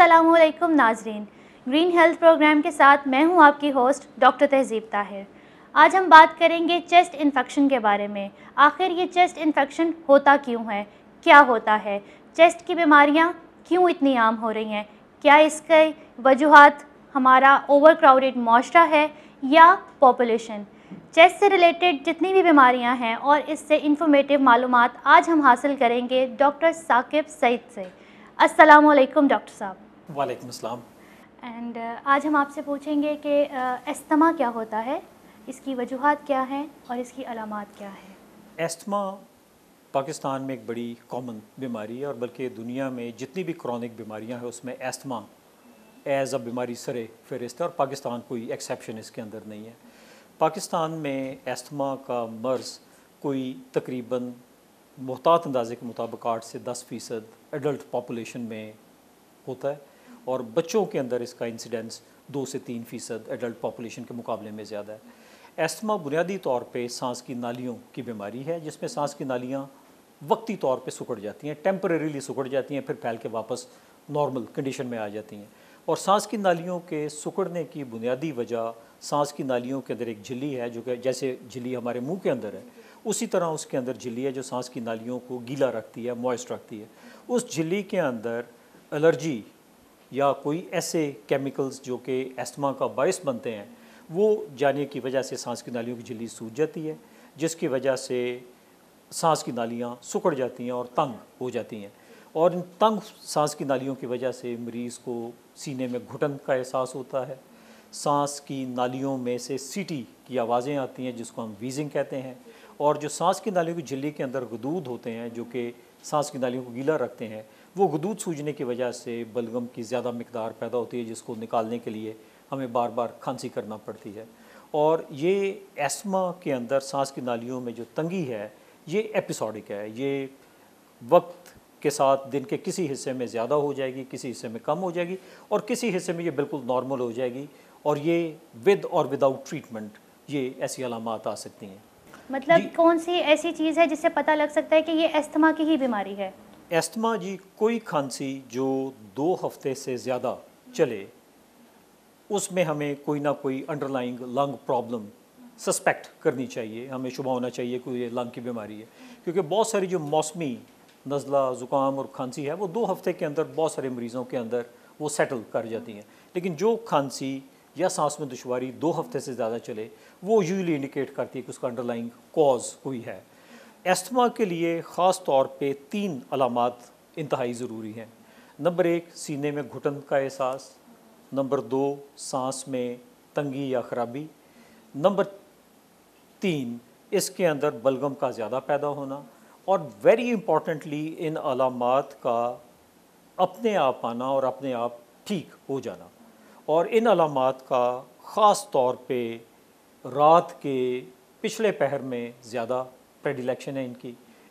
अस्सलामुअलैकुम नाजरीन, green health programme के साथ मैं हूं आपकी होस्ट डॉक्टर तहज़ीब ताहिर। आज हम बात करेंगे चेस्ट इन्फेक्शन के बारे में। आखिर ये चेस्ट इन्फेक्शन होता क्यों है, क्या होता है, चेस्ट की बीमारियां क्यों इतनी आम हो रही हैं, क्या इसके वजूहात हमारा ओवर क्राउडेड माशरा है या पॉपुलेशन। चेस्ट से रिलेटेड जितनी भी बीमारियां हैं और इससे इंफॉर्मेटिव मालूमात आज हम हासिल करेंगे डॉक्टर साकिब सईद से। अस्सलामुअलैकुम डॉक्टर साहब। वालेकुम अस्सलाम। एंड आज हम आपसे पूछेंगे कि अस्थमा क्या होता है, इसकी वजूहात क्या हैं और इसकी अलामात क्या है। एस्थमा पाकिस्तान में एक बड़ी कॉमन बीमारी है और बल्कि दुनिया में जितनी भी क्रॉनिक बीमारियां हैं उसमें एस्थमा एज अ बीमारी सरे फहरिस्त है और पाकिस्तान कोई एक्सेप्शन इसके अंदर नहीं है। पाकिस्तान में एस्थमा का मर्ज़ कोई तकरीबन मुहतात अंदाजे के मुताबिक 8 से 10% एडल्ट पॉपुलेशन में होता है और बच्चों के अंदर इसका इंसिडेंस 2 से 3% एडल्ट पॉपुलेशन के मुकाबले में ज़्यादा है। एस्थमा बुनियादी तौर पे सांस की नालियों की बीमारी है जिसमें सांस की नालियाँ वक्ती तौर पे सिकुड़ जाती हैं, टेम्परेरीली सिकुड़ जाती हैं, फिर फैल के वापस नॉर्मल कंडीशन में आ जाती हैं। और सांस की नालियों के सिकुड़ने की बुनियादी वजह सांस की नालियों के अंदर एक झिल्ली है जो कि जैसे झिल्ली हमारे मुंह के अंदर है उसी तरह उसके अंदर झिल्ली है जो सांस की नालियों को गीला रखती है, मॉइस्ट रखती है। उस झिल्ली के अंदर एलर्जी या कोई ऐसे केमिकल्स जो कि एस्थमा का बायस बनते हैं वो जाने की वजह से सांस की नालियों की झिल्ली सूज जाती है जिसकी वजह से सांस की नालियाँ सिकुड़ जाती हैं और तंग हो जाती हैं। और इन तंग सांस की नालियों की वजह से मरीज़ को सीने में घुटन का एहसास होता है, सांस की नालियों में से सीटी की आवाज़ें आती हैं जिसको हम वीजिंग कहते हैं। और जो सांस की नालियों की झिल्ली के अंदर गदूद होते हैं जो कि सांस की नालियों को गीला रखते हैं वो गदूद सूजने की वजह से बलगम की ज़्यादा मिकदार पैदा होती है जिसको निकालने के लिए हमें बार बार खांसी करना पड़ती है। और ये एस्थमा के अंदर सांस की नालियों में जो तंगी है ये एपिसोडिक है, ये वक्त के साथ दिन के किसी हिस्से में ज़्यादा हो जाएगी, किसी हिस्से में कम हो जाएगी और किसी हिस्से में ये बिल्कुल नॉर्मल हो जाएगी। और ये विद और विदाउट ट्रीटमेंट ये ऐसी अलामात आ सकती हैं। मतलब कौन सी ऐसी चीज़ है जिससे पता लग सकता है कि ये अस्थमा की ही बीमारी है। एस्थमा जी कोई खांसी जो 2 हफ्ते से ज़्यादा चले उसमें हमें कोई ना कोई अंडरलाइंग लंग प्रॉब्लम सस्पेक्ट करनी चाहिए, हमें शुबा होना चाहिए कि ये लंग की बीमारी है। क्योंकि बहुत सारी जो मौसमी नज़ला ज़ुकाम और खांसी है वो 2 हफ्ते के अंदर बहुत सारे मरीज़ों के अंदर वो सेटल कर जाती हैं। लेकिन जो खांसी या सांस में दुश्वारी 2 हफ्ते से ज़्यादा चले वो यूजुअली इंडिकेट करती है कि उसका अंडरलाइंग कॉज कोई है। एस्थमा के लिए ख़ास तौर पे 3 अलामात इंतहाई ज़रूरी हैं। नंबर 1 सीने में घुटन का एहसास, नंबर 2 सांस में तंगी या ख़राबी, नंबर 3 इसके अंदर बलगम का ज़्यादा पैदा होना और वेरी इम्पॉर्टेंटली इन अलामात का अपने आप आना और अपने आप ठीक हो जाना। और इन अलामात का ख़ास तौर पे रात के पिछले पहर में ज़्यादा प्रेडिलेक्शन है,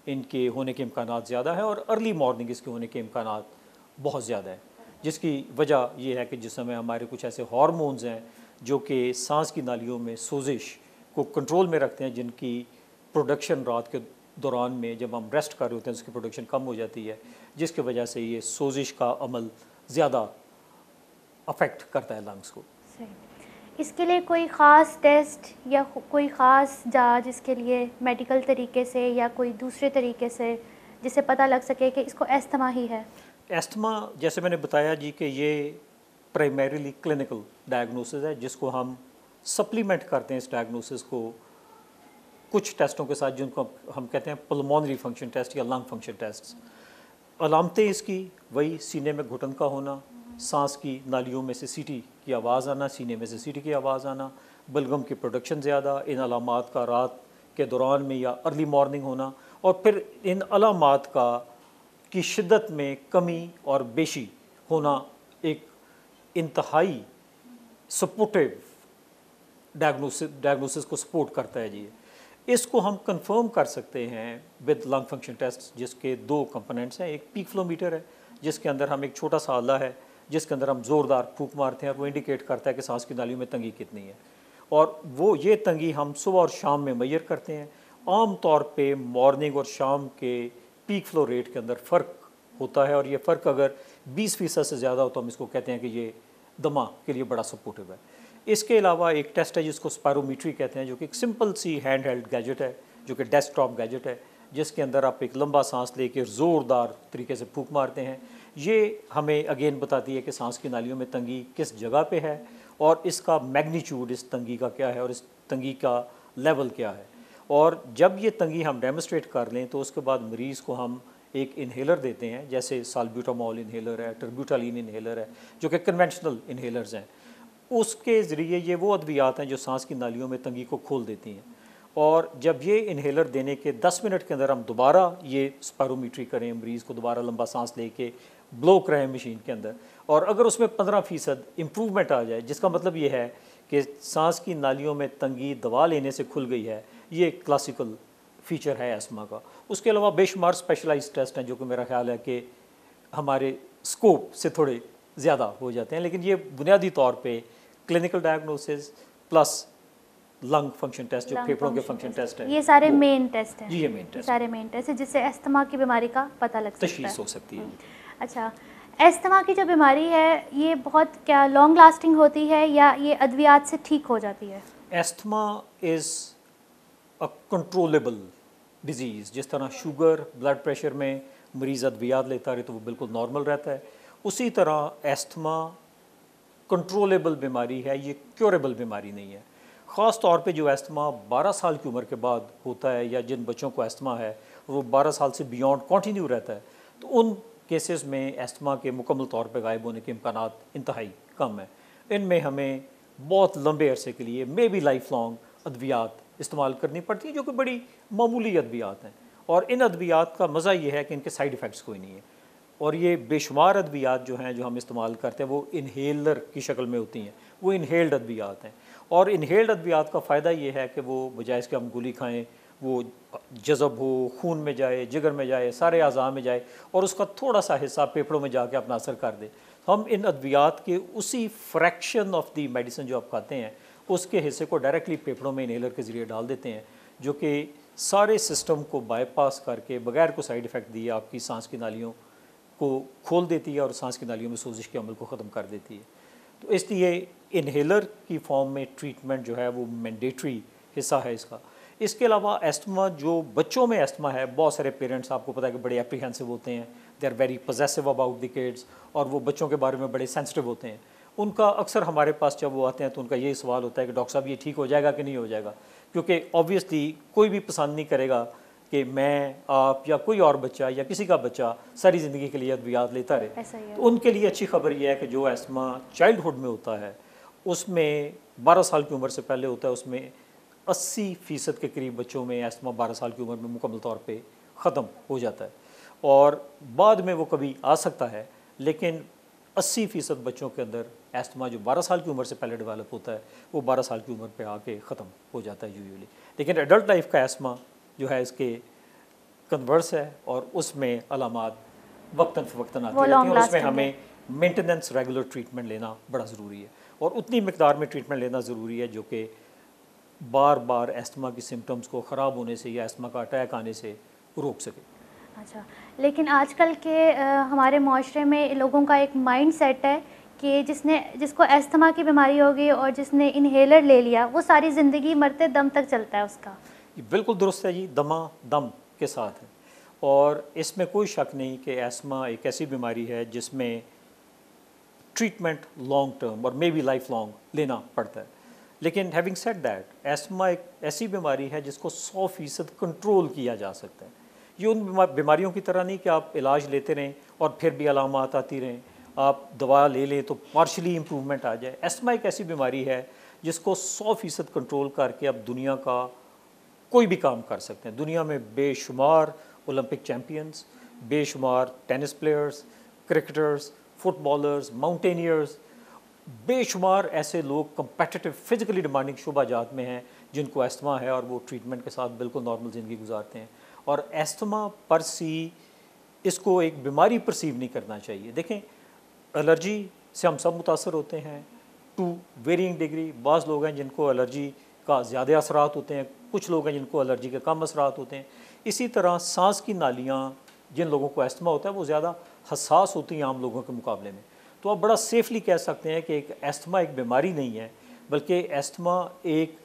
इनके होने के इम्कानात ज़्यादा है और अर्ली मॉर्निंग इसके होने के इम्कानात बहुत ज़्यादा है। जिसकी वजह यह है कि जिस समय हमारे कुछ ऐसे हार्मोन्स हैं जो कि सांस की नालियों में सोजिश को कंट्रोल में रखते हैं जिनकी प्रोडक्शन रात के दौरान में जब हम रेस्ट कर रहे होते हैं उसकी प्रोडक्शन कम हो जाती है जिसकी वजह से ये सोजिश का अमल ज़्यादा अफेक्ट करता है लंग्स को। इसके लिए कोई ख़ास टेस्ट या कोई ख़ास जांच इसके लिए मेडिकल तरीके से या कोई दूसरे तरीके से जिससे पता लग सके कि इसको एस्थमा ही है। एस्थमा जैसे मैंने बताया जी कि ये प्राइमरीली क्लिनिकल डायग्नोसिस है जिसको हम सप्लीमेंट करते हैं इस डायग्नोसिस को कुछ टेस्टों के साथ जिनको हम कहते हैं पल्मोनरी फंक्शन टेस्ट या लंग फंक्शन टेस्ट। अलामतें इसकी वही सीने में घुटन का होना, सांस की नालियों में से सीटी की आवाज़ आना, सीने में से सीटी की आवाज़ आना, बलगम की प्रोडक्शन ज़्यादा, इन अलामात का रात के दौरान में या अर्ली मॉर्निंग होना और फिर इन अलामात का की शिद्दत में कमी और बेशी होना एक इंतहाई सपोर्टिव डायग्नोसिस को सपोर्ट करता है जी। इसको हम कंफर्म कर सकते हैं विद लंग फंक्शन टेस्ट जिसके 2 कंपोनेंट्स हैं। एक पीक फ्लोमीटर है जिसके अंदर हम एक छोटा सा आला है जिसके अंदर हम ज़ोरदार फूंक मारते हैं और वो इंडिकेट करता है कि सांस की नालियों में तंगी कितनी है और वो ये तंगी हम सुबह और शाम में मेजर करते हैं। आम तौर पे मॉर्निंग और शाम के पीक फ्लो रेट के अंदर फ़र्क होता है, और ये फ़र्क अगर 20% से ज़्यादा हो तो हम इसको कहते हैं कि ये दमा के लिए बड़ा सपोर्टिव है। इसके अलावा एक टेस्ट है जिसको स्पायरोमीट्री कहते हैं, जो कि एक सिंपल सी हैंड हेल्ड गैजेट है, जो कि डेस्कटॉप गैजेट है, जिसके अंदर आप एक लंबा सांस लेके ज़ोरदार तरीके से फूंक मारते हैं। ये हमें अगेन बताती है कि सांस की नालियों में तंगी किस जगह पे है और इसका मैग्नीट्यूड इस तंगी का क्या है और इस तंगी का लेवल क्या है। और जब ये तंगी हम डेमोस्ट्रेट कर लें तो उसके बाद मरीज़ को हम एक इन्हेलर देते हैं, जैसे साल्ब्यूटामॉल इन्हेलर है, टर्ब्यूटालिन इन्हेलर है, जो कि कन्वेंशनल इन्हेलर्स हैं। उसके ज़रिए ये वो अद्वियात हैं जो सांस की नालियों में तंगी को खोल देती हैं। और जब ये इन्हेलर देने के 10 मिनट के अंदर हम दोबारा ये स्पायरोमीट्री करें, मरीज़ को दोबारा लंबा सांस लेके ब्लो कराएं मशीन के अंदर, और अगर उसमें 15% इम्प्रूवमेंट आ जाए, जिसका मतलब ये है कि सांस की नालियों में तंगी दवा लेने से खुल गई है, ये क्लासिकल फ़ीचर है एस्मा का। उसके अलावा बेशुमार स्पेशलाइज्ड टेस्ट हैं जो कि मेरा ख्याल है कि हमारे स्कोप से थोड़े ज़्यादा हो जाते हैं, लेकिन ये बुनियादी तौर पे clinical diagnosis plus lung function test, जो फेफड़ों के फंक्शन टेस्ट है, ये सारे मेन टेस्ट हैं। जी ये मेन टेस्ट, सारे मेन टेस्ट है जिससे अस्थमा की बीमारी का पता लग सकता है, तशख़ीस हो सकती है। अच्छा, अस्थमा की जो बीमारी है ये बहुत क्या लॉन्ग लास्टिंग होती है या ये अद्वियात से ठीक हो जाती है? Asthma is a controllable disease. जिस तरह शुगर, ब्लड प्रेशर में मरीज़ अद्वियात लेता रहे तो वो बिल्कुल नॉर्मल रहता है, उसी तरह एस्थमा कंट्रोलेबल बीमारी है, ये क्योरेबल बीमारी नहीं है। ख़ास तौर पे जो एस्थमा 12 साल की उम्र के बाद होता है, या जिन बच्चों को एस्थमा है वो 12 साल से बियॉन्ड कंटिन्यू रहता है, तो उन केसेस में एस्थमा के मुकम्मल तौर पे गायब होने के इम्कानात इंतहाई कम है। इनमें हमें बहुत लंबे अरसे के लिए मे बी लाइफ लॉन्ग अद्वियात इस्तेमाल करनी पड़ती है, जो कि बड़ी मामूली अद्वियात हैं। और इन अद्वियात का मज़ा ये है कि इनके साइड इफ़ेक्ट्स कोई नहीं है, और ये बेशुमार अद्वियात जो हैं जो हम इस्तेमाल करते हैं वो इन्हेलर की शक्ल में होती हैं, वो इन्हेल्ड अद्वियात हैं। और इन्हेल्ड अद्वियात का फ़ायदा ये है कि वो बजाय इसके हम गोली खाएँ, वो जज़ब हो, खून में जाए, जिगर में जाए, सारे अज़ा में जाए, और उसका थोड़ा सा हिस्सा फेफड़ों में जाके अपना असर कर दे। हम इन अद्वियात के उसी फ्रैक्शन ऑफ दी मेडिसिन जो आप खाते हैं उसके हिस्से को डायरेक्टली फेफड़ों में इन्हेलर के ज़रिए डाल देते हैं, जो कि सारे सिस्टम को बाईपास करके बगैर कोई साइड इफ़ेक्ट दिए आपकी सांस की नालियों को खोल देती है और सांस की नालियों में सोजिश के अमल को ख़त्म कर देती है। तो इसलिए इन्हेलर की फॉर्म में ट्रीटमेंट जो है वो मैंडेटरी हिस्सा है इसका। इसके अलावा एस्थमा, जो बच्चों में एस्थमा है, बहुत सारे पेरेंट्स आपको पता है कि बड़े एप्रीहेंसिव होते हैं, they are very possessive about the kids, और वो बच्चों के बारे में बड़े सेंसिटिव होते हैं। उनका अक्सर हमारे पास जब वो आते हैं तो उनका यही सवाल होता है कि डॉक्टर साहब ये ठीक हो जाएगा कि नहीं हो जाएगा, क्योंकि ऑब्वियसली कोई भी पसंद नहीं करेगा कि मैं, आप या कोई और बच्चा या किसी का बच्चा सारी ज़िंदगी के लिए अद्वियात लेता रहे। तो उनके लिए अच्छी खबर यह है कि जो एस्थमा चाइल्डहुड में होता है उसमें 12 साल की उम्र से पहले होता है, उसमें 80% के करीब बच्चों में एस्थमा 12 साल की उम्र में मुकम्मल तौर पे ख़त्म हो जाता है, और बाद में वो कभी आ सकता है, लेकिन 80% बच्चों के अंदर एस्थमा जो 12 साल की उम्र से पहले डेवलप होता है वो 12 साल की उम्र पे आके ख़त्म हो जाता है यूजुअली। लेकिन एडल्ट लाइफ का एस्थमा जो है इसके कन्वर्स है, और उसमें अलामात वक्तन फ़वक्तन आती रहती हैं, और उसमें हमें मेंटेनेंस रेगुलर ट्रीटमेंट लेना बड़ा ज़रूरी है, और उतनी मिकदार में ट्रीटमेंट लेना ज़रूरी है जो कि बार बार एस्थमा की सिम्टम्स को ख़राब होने से या एस्थमा का अटैक आने से रोक सके। अच्छा, लेकिन आजकल के हमारे माशरे में लोगों का एक माइंड सेट है कि जिसको एस्थमा की बीमारी होगी और जिसने इन्हेलर ले लिया वो सारी ज़िंदगी मरते दम तक चलता है उसका। बिल्कुल दुरुस्त है जी, दमा दम के साथ है, और इसमें कोई शक नहीं कि एस्थमा एक ऐसी बीमारी है जिसमें ट्रीटमेंट लॉन्ग टर्म और मे बी लाइफ लॉन्ग लेना पड़ता है। लेकिन हैविंग सेड दैट, एस्थमा एक ऐसी बीमारी है जिसको 100% कंट्रोल किया जा सकता है। ये उन बीमारियों की तरह नहीं कि आप इलाज लेते रहें और फिर भी अलामात आती रहें, आप दवा ले लें तो पार्शली इम्प्रूवमेंट आ जाए। एस्थमा एक ऐसी बीमारी है जिसको 100% कंट्रोल करके आप दुनिया का कोई भी काम कर सकते हैं। दुनिया में बेशुमार ओलंपिक चैम्पियंस, बेशुमार tennis players, cricketers, footballers, mountaineers, बेशुमार ऐसे लोग कम्पेटिटिव फिजिकली डिमांडिंग शुबाजात में हैं जिनको एस्थमा है और वो ट्रीटमेंट के साथ बिल्कुल नॉर्मल ज़िंदगी गुजारते हैं। और एस्थमा पर सी इसको एक बीमारी परसीव नहीं करना चाहिए। देखें, एलर्जी से हम सब मुतासर होते हैं टू वेरिंग डिग्री। बाज़ लोग हैं जिनको एलर्जी का ज़्यादा असरात होते हैं, कुछ लोग हैं जिनको एलर्जी के कम असरात होते हैं। इसी तरह सांस की नालियाँ जिन लोगों को एस्थमा होता है वो ज़्यादा हसास होती हैं आम लोगों के मुकाबले में। तो आप बड़ा सेफली कह सकते हैं कि एक एस्थमा एक बीमारी नहीं है, बल्कि एस्थमा एक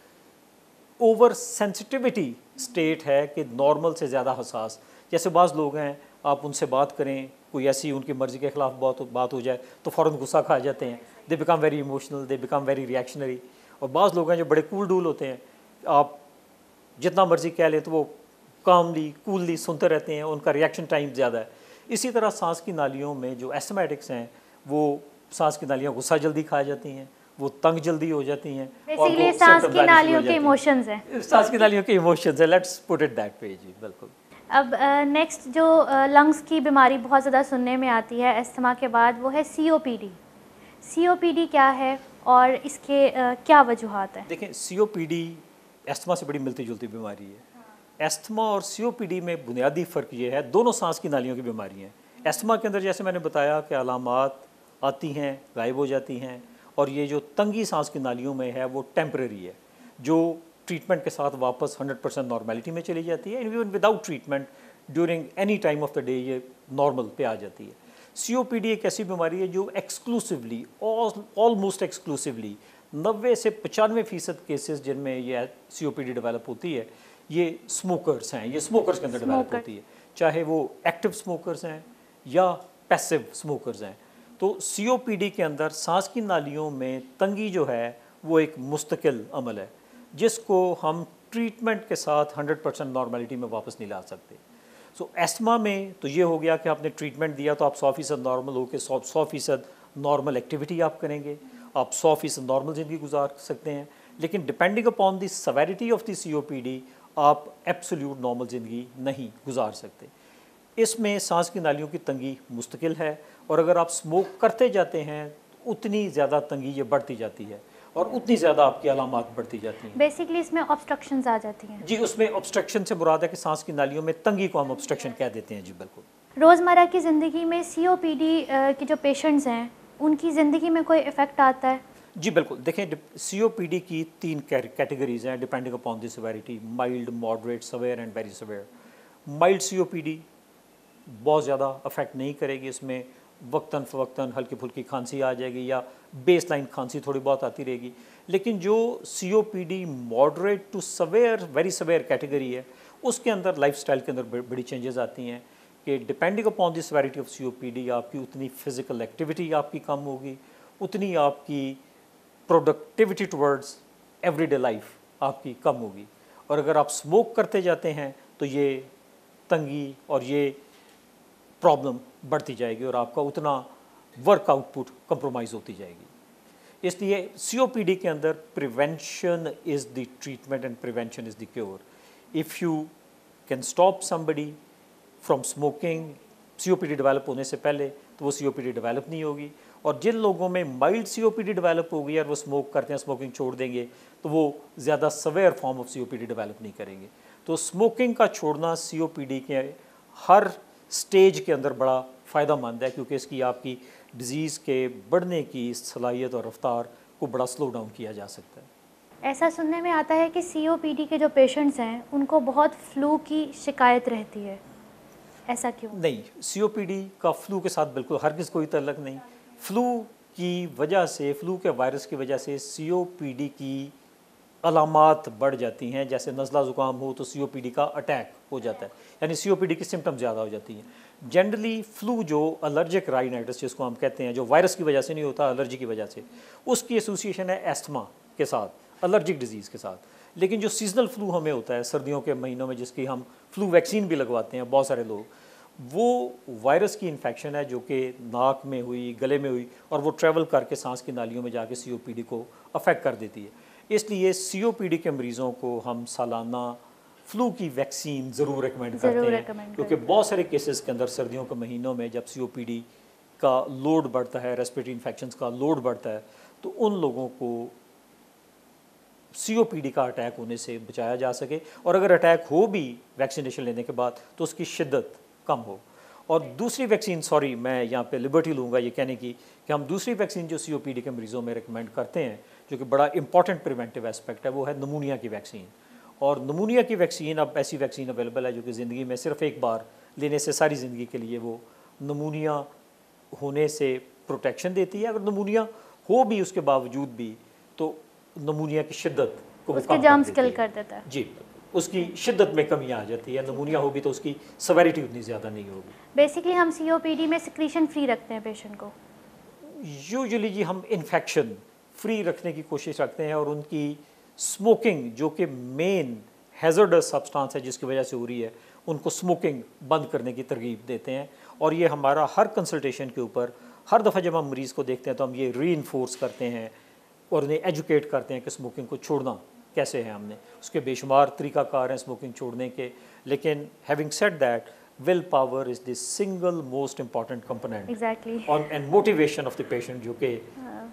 ओवर सेंसिटिविटी स्टेट है कि नॉर्मल से ज़्यादा हसास। जैसे बाज़ लोग हैं, आप उनसे बात करें, कोई ऐसी उनकी मर्ज़ी के ख़िलाफ़ बात हो जाए तो फ़ौरन गुस्सा खा जाते हैं, they become very emotional, they become very reactionary. और बाज़ लोग हैं जो बड़े कूल डूल होते हैं, आप जितना मर्ज़ी कह लें तो वो कामली कूलली सुनते रहते हैं, उनका रिएक्शन टाइम ज़्यादा है। इसी तरह सांस की नालियों में जो एस्थमेटिक्स हैं वो सांस की नालियाँ गुस्सा जल्दी खा जाती हैं, वो तंग जल्दी हो जाती हैं, और बेसिकली वो सांस symptom की लानी शुरू हो नालियों के जाती हैं। इमोशंस हैं। सांस की नालियों के इमोशंस है, let's put it that way. जी बिल्कुल। अब नेक्स्ट जो लंग्स की बीमारी बहुत ज़्यादा सुनने में आती है एस्थमा के बाद, वो है COPD। COPD क्या है और इसके क्या वजूहात हैं? देखें, COPD एस्थमा से बड़ी मिलती जुलती बीमारी है। एस्थमा और COPD में बुनियादी फ़र्क ये है, दोनों सांस की नालियों की बीमारी हैं। एस्थमा के अंदर जैसे मैंने बताया कि अलामात आती हैं, गायब हो जाती हैं, और ये जो तंगी सांस की नालियों में है वो टेम्परेरी है, जो ट्रीटमेंट के साथ वापस 100% नॉर्मेलिटी में चली जाती है। Even without treatment during any time of the day ये नॉर्मल पे आ जाती है। COPD एक ऐसी बीमारी है जो एक्सक्लूसिवली, ऑलमोस्ट एक्सक्लूसिवली 90 से 95% केसेस जिनमें ये COPD डेवलप होती है, ये स्मोकर्स हैं, ये स्मोकर्स के अंदर डेवलप होती है, चाहे वो एक्टिव स्मोकर्स हैं या पैसिव स्मोकर्स हैं। तो COPD के अंदर सांस की नालियों में तंगी जो है वो एक मुस्तकिल अमल है, जिसको हम ट्रीटमेंट के साथ 100% नॉर्मेलिटी में वापस नहीं ला सकते। सो एस्थमा में तो ये हो गया कि आपने ट्रीटमेंट दिया तो आप 100% नॉर्मल हो के 100% नॉर्मल एक्टिविटी आप करेंगे, आप 100% नॉर्मल ज़िंदगी गुजार सकते हैं। लेकिन depending upon the severity of the COPD आप एब्सोल्यूट नॉर्मल ज़िंदगी नहीं गुजार सकते। इसमें सांस की नालियों की तंगी मुस्तकिल है, और अगर आप स्मोक करते जाते हैं तो उतनी ज़्यादा तंगी ये बढ़ती जाती है और उतनी ज़्यादा आपकी अलामात बढ़ती जाती हैं। बेसिकली इसमें ऑब्स्ट्रक्शंस आ जाती हैं। जी, उसमें ऑब्स्ट्रक्शन से मुराद है कि सांस की नालियों में तंगी को हम ऑब्स्ट्रक्शन कह देते हैं। जी बिल्कुल। रोज़मर्रा की ज़िंदगी में COPD के जो पेशेंट्स हैं उनकी ज़िंदगी में कोई इफ़ेक्ट आता है? जी बिल्कुल। देखें, COPD की 3 कैटेगरीज हैं depending upon the severity: mild, moderate, severe and very severe. Mild COPD बहुत ज़्यादा अफेक्ट नहीं करेगी, इसमें वक्तन फ़वक्तन हल्की फुल्की खांसी आ जाएगी या बेस लाइन खांसी थोड़ी बहुत आती रहेगी। लेकिन जो COPD moderate to severe, very severe category है, उसके अंदर लाइफस्टाइल के अंदर बड़ी चेंजेस आती हैं कि depending upon the severity of COPD आपकी उतनी फिज़िकल एक्टिविटी आपकी कम होगी, उतनी आपकी प्रोडक्टिविटी टुवर्ड्स एवरीडे लाइफ आपकी कम होगी। और अगर आप स्मोक करते जाते हैं तो ये तंगी और ये प्रॉब्लम बढ़ती जाएगी और आपका उतना वर्क आउटपुट कंप्रोमाइज़ होती जाएगी। इसलिए COPD के अंदर prevention is the treatment and prevention is the cure. If you can stop somebody from smoking COPD develop होने से पहले, तो वो COPD डेवलप नहीं होगी। और जिन लोगों में माइल्ड COPD डेवलप होगी और वो स्मोक करते हैं, स्मोकिंग छोड़ देंगे, तो वो ज़्यादा severe form of COPD develop नहीं करेंगे। तो स्मोकिंग का छोड़ना COPD के हर स्टेज के अंदर बड़ा फ़ायदा मंद है, क्योंकि इसकी आपकी डिज़ीज़ के बढ़ने की सलाहियत और रफ्तार को बड़ा स्लो डाउन किया जा सकता है। ऐसा सुनने में आता है कि COPD के जो पेशेंट्स हैं उनको बहुत फ्लू की शिकायत रहती है, ऐसा क्यों? नहीं, COPD का फ्लू के साथ बिल्कुल हरगिज़ कोई ताल्लुक नहीं। फ्लू की वजह से, फ्लू के वायरस की वजह से COPD की अलामात बढ़ जाती हैं। जैसे नज़ला ज़ुकाम हो तो COPD का अटैक हो जाता है, यानी COPD की सिम्टम ज़्यादा हो जाती हैं। जनरली फ्लू जो एलर्जिक राइनाइटिस जिसको हम कहते हैं, जो वायरस की वजह से नहीं होता, एलर्जी की वजह से, उसकी एसोसिएशन है एस्थमा के साथ, एलर्जिक डिजीज़ के साथ। लेकिन जो सीजनल फ्लू हमें होता है सर्दियों के महीनों में, जिसकी हम फ्लू वैक्सीन भी लगवाते हैं बहुत सारे लोग, वो वायरस की इन्फेक्शन है जो कि नाक में हुई, गले में हुई, और वो ट्रैवल करके सांस की नालियों में जाके COPD को अफेक्ट कर देती है। इसलिए COPD के मरीज़ों को हम सालाना फ्लू की वैक्सीन ज़रूर रिकमेंड करते हैं, क्योंकि बहुत सारे केसेस के अंदर सर्दियों के महीनों में जब COPD का लोड बढ़ता है, रेस्पिरेटरी इन्फेक्शंस का लोड बढ़ता है, तो उन लोगों को COPD का अटैक होने से बचाया जा सके, और अगर अटैक हो भी वैक्सीनेशन लेने के बाद तो उसकी शिद्दत कम हो। और दूसरी वैक्सीन, सॉरी मैं यहाँ पे लिबर्टी लूँगा ये कहने की कि हम दूसरी वैक्सीन जो COPD के मरीज़ों में रिकमेंड करते हैं, जो कि बड़ा इंपॉर्टेंट प्रिवेंटिव एस्पेक्ट है, वो है नमूनिया की वैक्सीन। और नमूनिया की वैक्सीन अब ऐसी वैक्सीन अवेलेबल है जो कि ज़िंदगी में सिर्फ एक बार लेने से सारी ज़िंदगी के लिए वो नमूनिया होने से प्रोटेक्शन देती है। अगर नमूनिया हो भी उसके बावजूद भी तो नमूनिया की शिद्दत को उसके जर्म्स किल कर देता है। जी, उसकी शिद्दत में कमी आ जाती है। नमूनिया हो भी तो उसकी सेवेरिटी उतनी ज़्यादा नहीं होगी। बेसिकली हम COPD में सिक्रीशन फ्री रखते हैं पेशेंट को। यूजुअली जी हम इन्फेक्शन फ्री रखने की कोशिश रखते हैं और उनकी स्मोकिंग जो कि मेन हैज़र्डस सब्सटेंस है जिसकी वजह से हो रही है, उनको स्मोकिंग बंद करने की तरगीब देते हैं। और ये हमारा हर कंसल्टेशन के ऊपर हर दफ़ा जब हम मरीज़ को देखते हैं तो हम ये रीइंफोर्स करते हैं और उन्हें एजुकेट करते हैं कि स्मोकिंग को छोड़ना कैसे है। हमने उसके बेशुमार तरीक़ाकार हैं स्मोकिंग छोड़ने के, लेकिन having said that will power is the single most important component exactly and motivation of the patient जो कि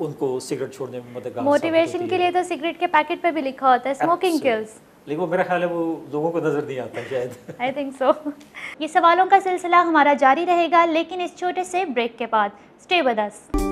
उनको सिगरेट छोड़ने में मददगार मोटिवेशन के लिए तो सिगरेट के पैकेट पे भी लिखा होता है स्मोकिंग किल्स, लेकिन वो मेरा ख्याल है वो लोगों को नज़र नहीं आता शायद। I think so. ये सवालों का सिलसिला हमारा जारी रहेगा लेकिन इस छोटे से ब्रेक के बाद। Stay with us.